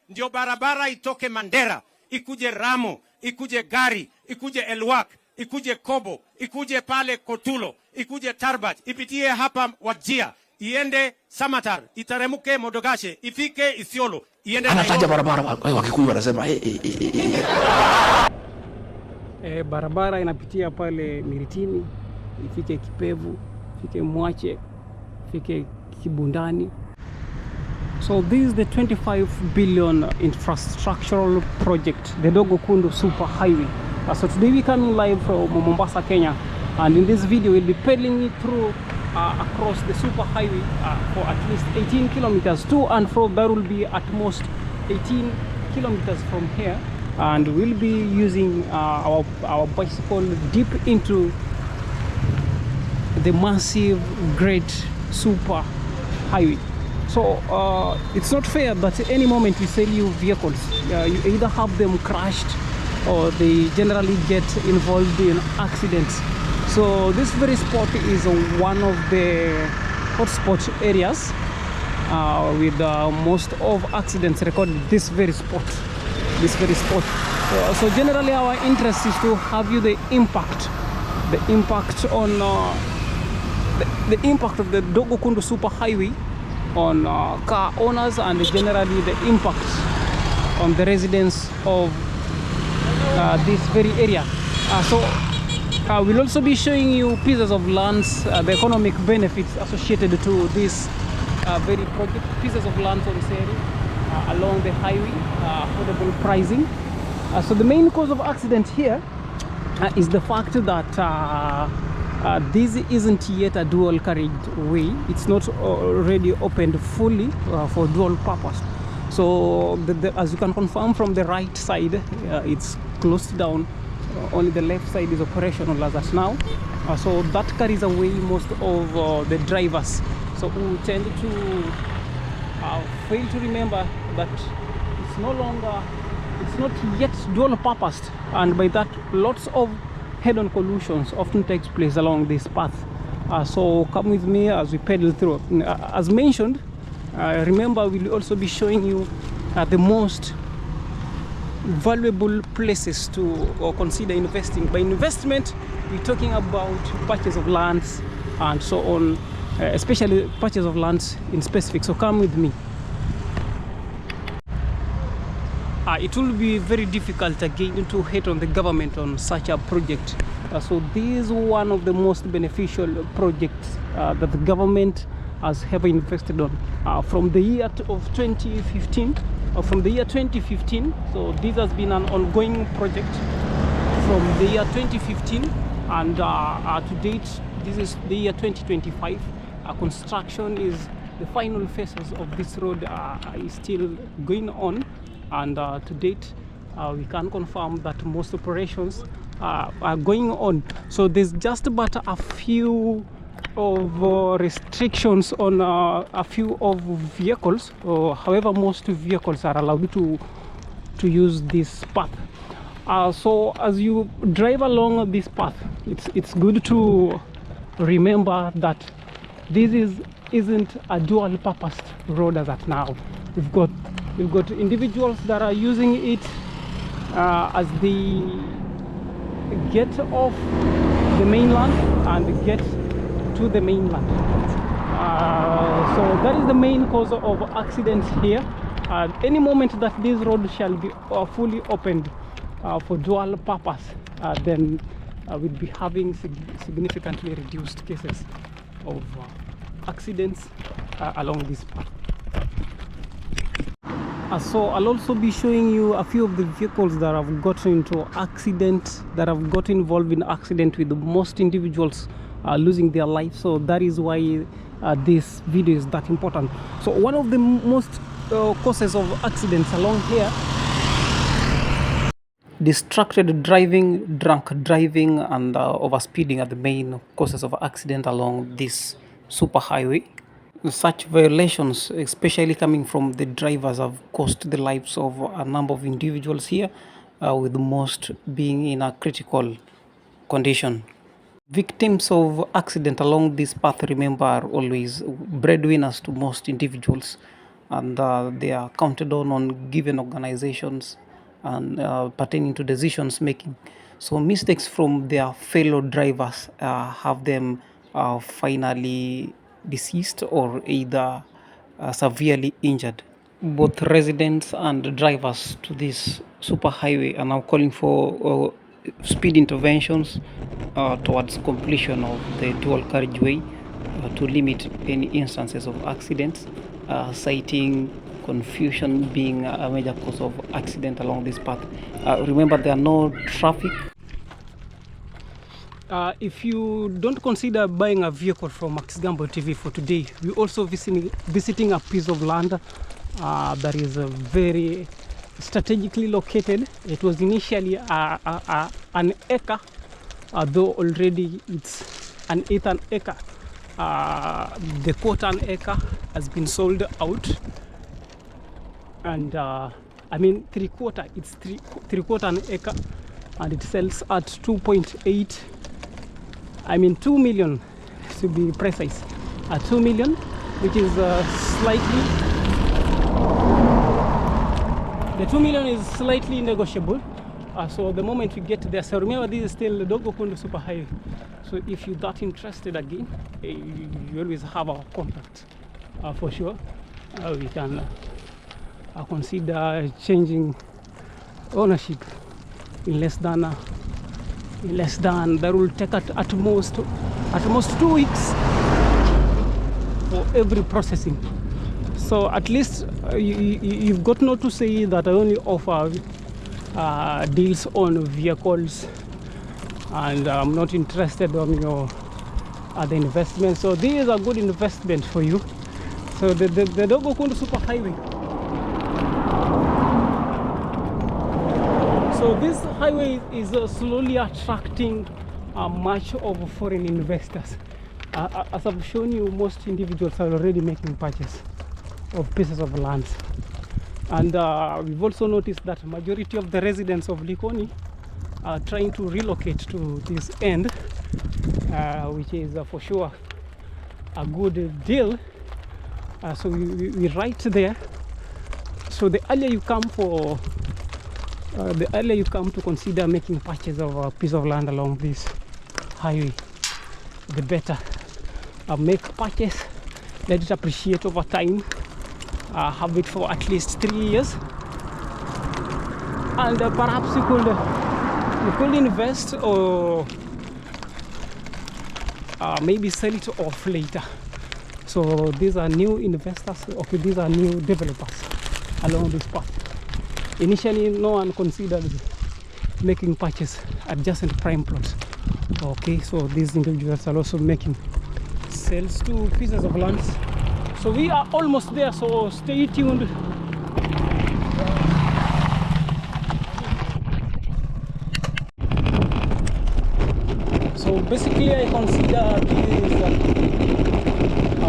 ndio barabara itoke Mandera, ikuje Ramo, ikuje Gari, ikuje Elwak, ikuje Kobo, ikuje pale Kotulo, ikuje Tarbat, ipitie hapa Wajia, iende Samatar, itaremuke Modogashe, ifike Isiolo, iende anataja barabara Wakikuyu wanasema barabara inapitia pale Miritini, ifike Kipevu, ifike Mwache, ifike Kibundani. So this is the 25 billion infrastructural project, the Dongo Kundu super highway. So today we coming live from Mombasa, Kenya, and in this video we'll be pedaling it through across the super highway for at least 18 kilometers to and fro. That will be at most 18 kilometers from here, and we'll be using our bicycle deep into the massive great super highway. So it's not fair that at any moment we sell you vehicles, you either have them crashed or they generally get involved in accidents. So this very spot is one of the hotspot areas with most of accidents recorded. This very spot. So generally our interest is to have you the impact on the impact of the Dongo Kundu super highway on car owners, and generally the impact on the residents of this very area. So we'll also be showing you pieces of lands, the economic benefits associated to this very project, pieces of land on sale along the highway, affordable pricing. So the main cause of accident here is the fact that this isn't yet a dual carriage way. It's not already opened fully for dual purpose. So as you can confirm from the right side, it's closed down. Only the left side is operational as at now. So that carries away most of the drivers. So we tend to fail to remember that it's not yet dual purposed, and by that lots of head-on collisions often takes place along this path. So come with me as we pedal through. As mentioned, remember we'll also be showing you the most valuable places to consider investing. By investment, we're talking about purchase of lands and so on, especially purchase of lands in specific. So come with me. It will be very difficult again to hit on the government on such a project. So this is one of the most beneficial projects that the government has ever invested on from the year of 2015. From the year 2015, so this has been an ongoing project from the year 2015, and to date, this is the year 2025. Construction is the final phases of this road is still going on, and to date, we can confirm that most operations are going on. So there's just about a few of restrictions on a few of vehicles. However, most vehicles are allowed to use this path. So as you drive along this path, it's good to remember that this isn't a dual purpose road as at now. We've got individuals that are using it as they get off the mainland and get to the mainland. So that is the main cause of accidents here. Any moment that this road shall be fully opened for dual purpose, then we'll be having significantly reduced cases of accidents along this path. So I'll also be showing you a few of the vehicles that have gotten into accident, that have got involved in accident, with most individuals losing their life. So that is why this video is that important. So one of the most causes of accidents along here, distracted driving, drunk driving, and overspeeding are the main causes of accident along this super highway. Such violations, especially coming from the drivers, have cost the lives of a number of individuals here, with most being in a critical condition. Victims of accident along this path, remember, are always breadwinners to most individuals. and they are counted on given organizations and pertaining to decisions making. So mistakes from their fellow drivers have them finally deceased or either severely injured. Both residents and drivers to this superhighway are now calling for speed interventions towards completion of the dual carriageway to limit any instances of accidents, citing confusion being a major cause of accident along this path. Remember, there are no traffic. If you don't consider buying a vehicle from Max Gamble TV for today, we're also visiting a piece of land that is very strategically located. It was initially an acre, though already it's an eighth an acre. The quarter an acre has been sold out, and I mean three-quarter, it's three-quarter an acre, and it sells at 2.8, I mean 2 million to be precise, 2 million, which is slightly, the 2 million is slightly negotiable. So the moment we get there, so remember this is still the Dongo Kundu Superhighway. So if you're that interested again, you always have our contact for sure. We can consider changing ownership in less than that will take at most 2 weeks for every processing. So at least you've got not to say that I only offer deals on vehicles and I'm not interested on your other investments. So this is a good investment for you. So the Dongo Kundu Superhighway. So this highway is slowly attracting much of foreign investors. As I've shown you, most individuals are already making purchase of pieces of land. And we've also noticed that majority of the residents of Likoni are trying to relocate to this end, which is for sure a good deal. So we right there. So the earlier you come to consider making purchase of a piece of land along this highway, the better. Make purchase, let it appreciate over time. Have it for at least 3 years, and perhaps you could invest or maybe sell it off later. So these are new investors, okay, these are new developers along this path. Initially no one considered making purchase adjacent prime plots. Okay, so these individuals are also making sales to pieces of land. So we are almost there, so stay tuned. So basically I consider this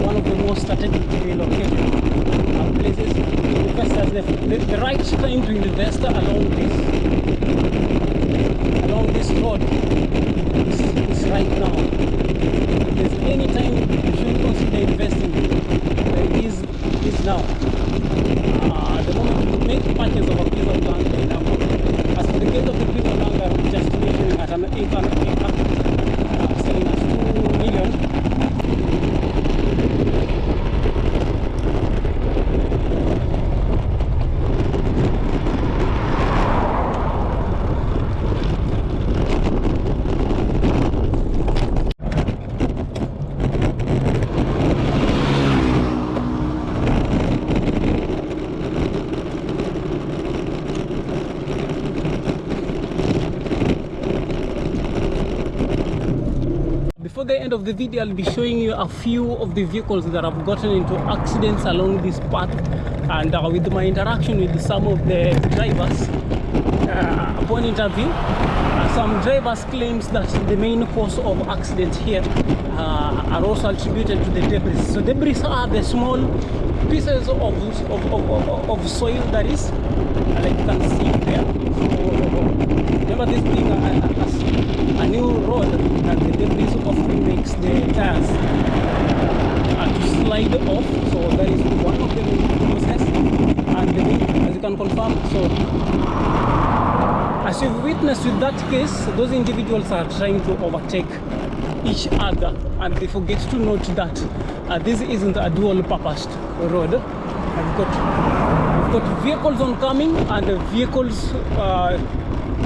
one of the most strategically located places. Investors, the right time to invest along this road is right now. If there's any time you should consider investing, is now. The moment you make purchase of a piece of land, for example, as for the gate of the piece of land, I'm just mentioning at an acre, selling at 2 million. Before the end of the video, I'll be showing you a few of the vehicles that have gotten into accidents along this path, and with my interaction with some of the drivers upon interview, some drivers claims that the main cause of accidents here are also attributed to the debris. So debris are the small pieces of soil that is, like you can see there. So remember this being a new road, and the debris often makes the tires to slide off. So that is one of the most living, as you can confirm. So as you've witnessed with that case, those individuals are trying to overtake each other, and they forget to note that this isn't a dual-purposed road. We've got vehicles oncoming and vehicles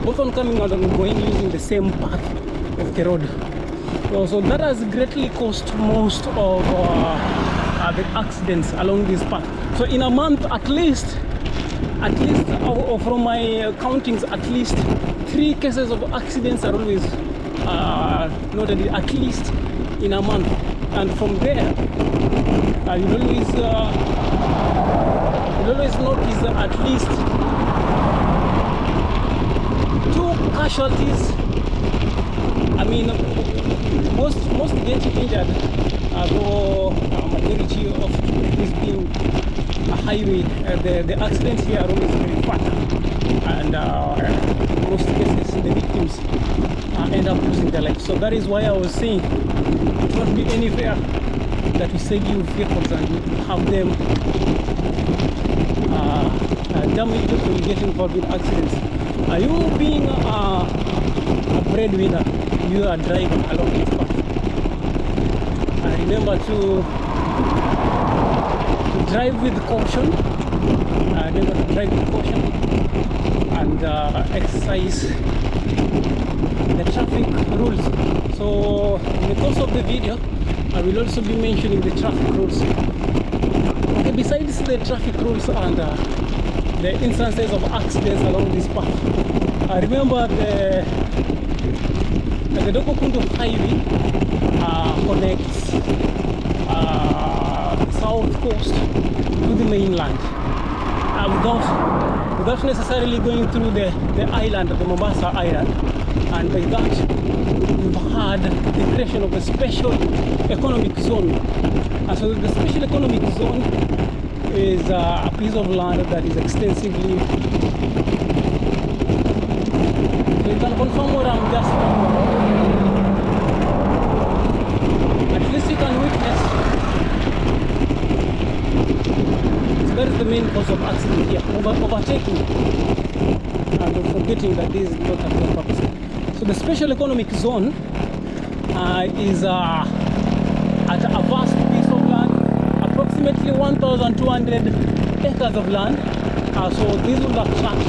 both oncoming and ongoing using the same path of the road. So that has greatly caused most of the accidents along this path. So in a month, at least from my countings, at least 3 cases of accidents are always noted, at least in a month. And from there, you'll always notice at least 2 casualties. I mean, most get injured, though majority of this being a highway. The accidents here are always very fast, and most cases the victims end up losing their lives. So that is why I was saying it won't be any fair that we send you vehicles and have them damaged when you get involved in accidents. Are you being a breadwinner? You are driving along this path. Remember to drive with caution. Remember to drive with caution and exercise the traffic rules. So in the course of the video, I will also be mentioning the traffic rules. Okay, besides the traffic rules and the instances of accidents along this path, remember the Dongo Kundu highway connects the south coast to the mainland without necessarily going through the island, the Mombasa Island, and by that we've had the creation of a special economic zone. And so the special economic zone is a piece of land that is extensively. So you can confirm what I'm just talking about. At least you can witness. So that is the main cause of accident here, overtaking and forgetting that this is not a dual purpose. So the special economic zone is at a vast piece of land, approximately 1,200 acres of land. So this will attract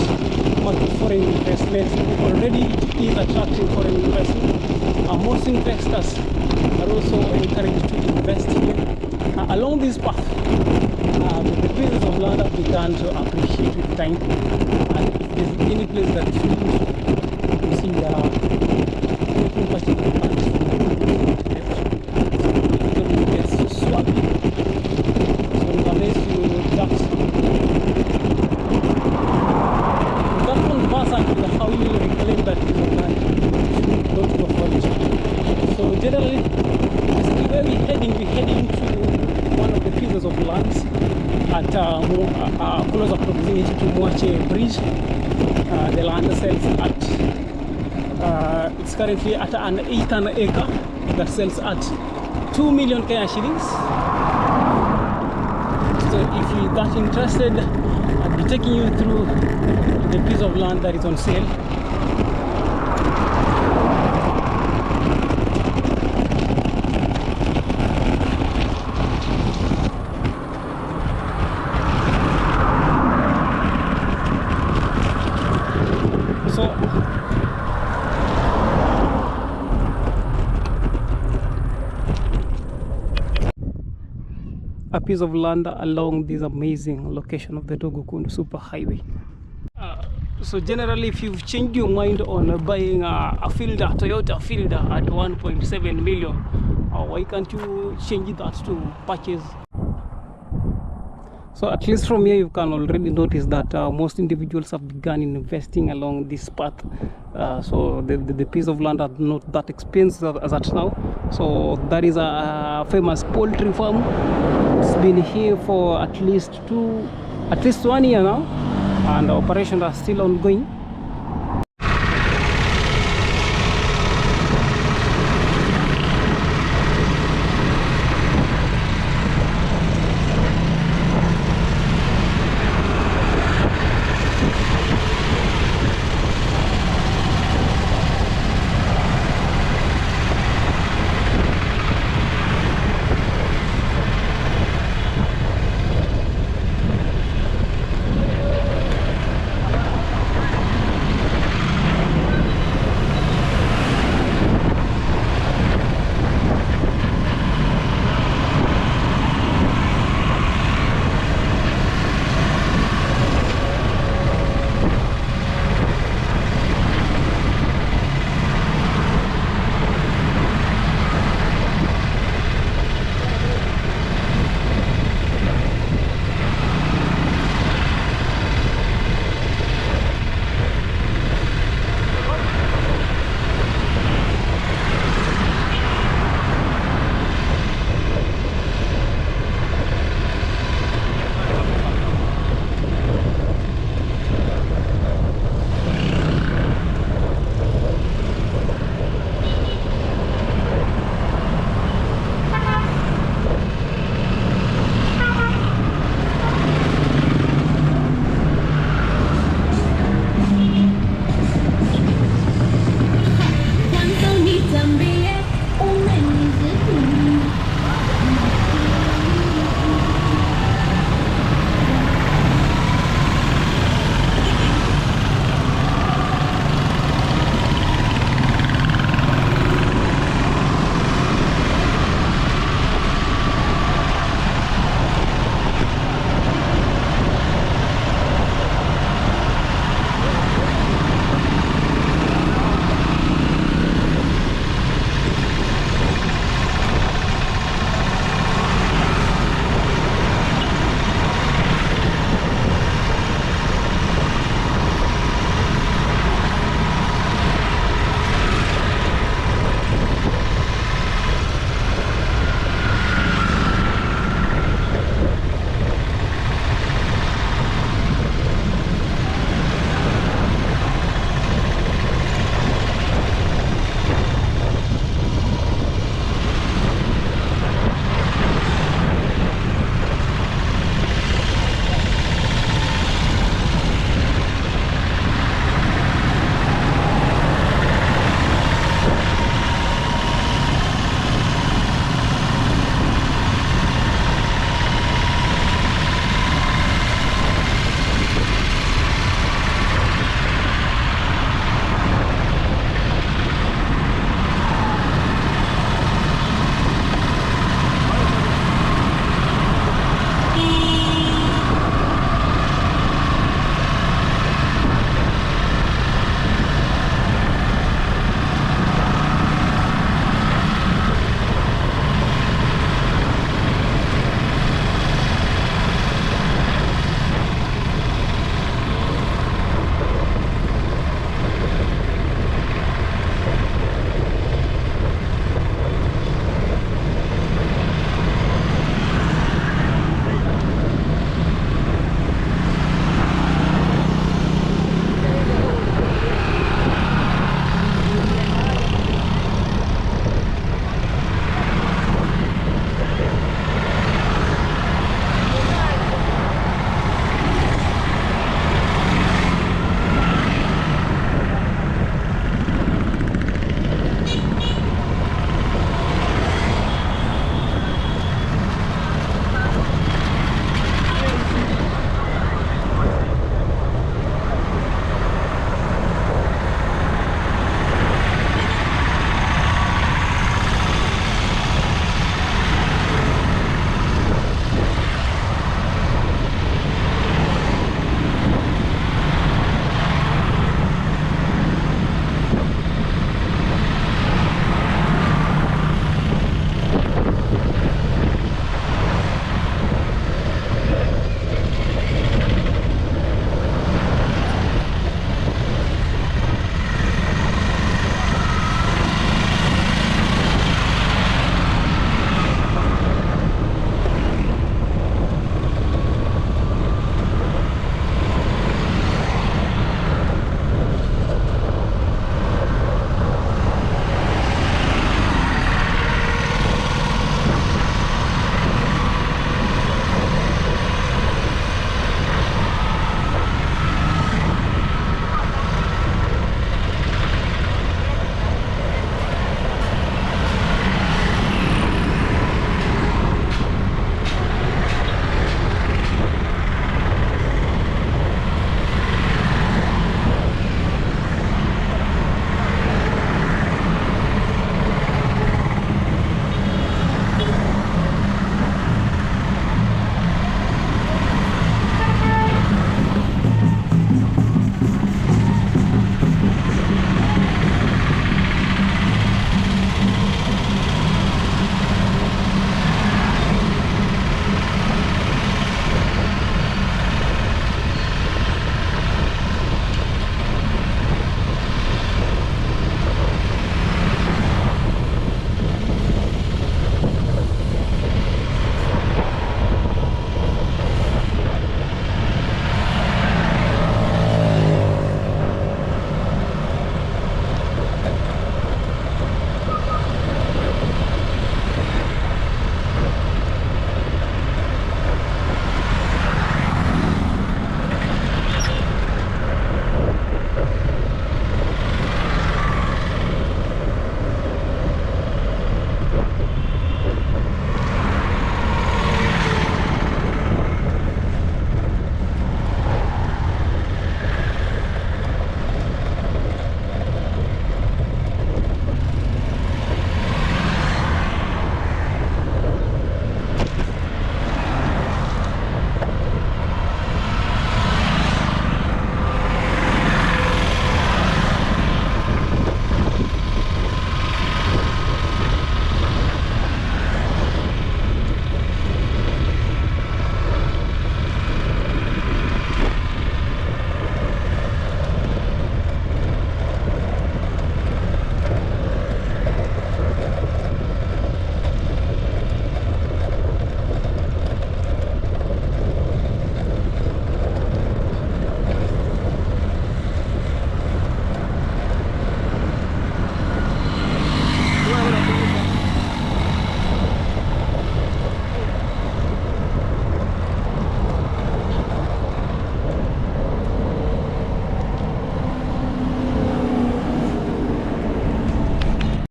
much foreign investment. Already it is attracting foreign investment. Most investors are also encouraged to invest here. Along this path, the pieces of land have begun to appreciate with time. And if there's any place that is used, you see there are taking particular lands from the left. So it gets swampy. So unless you just that conversant with how you reclaim that piece of land, don't go for it. So generally, basically where we're heading to one of the pieces of lands at closer proximity to Mwache Bridge. The land sells at it's currently at an 1/8 acre that sells at 2 million Kenya shillings. So if you're that interested, I'll be taking you through the piece of land that is on sale. A piece of land along this amazing location of the Dongo Kundu super highway. So generally, if you've changed your mind on buying a Fielder, Toyota Fielder at 1.7 million, why can't you change that to purchase? So at least from here you can already notice that most individuals have begun investing along this path. So the piece of land is not that expensive as at now. So that is a famous poultry farm. It's been here for at least 1 year now, and operations are still ongoing.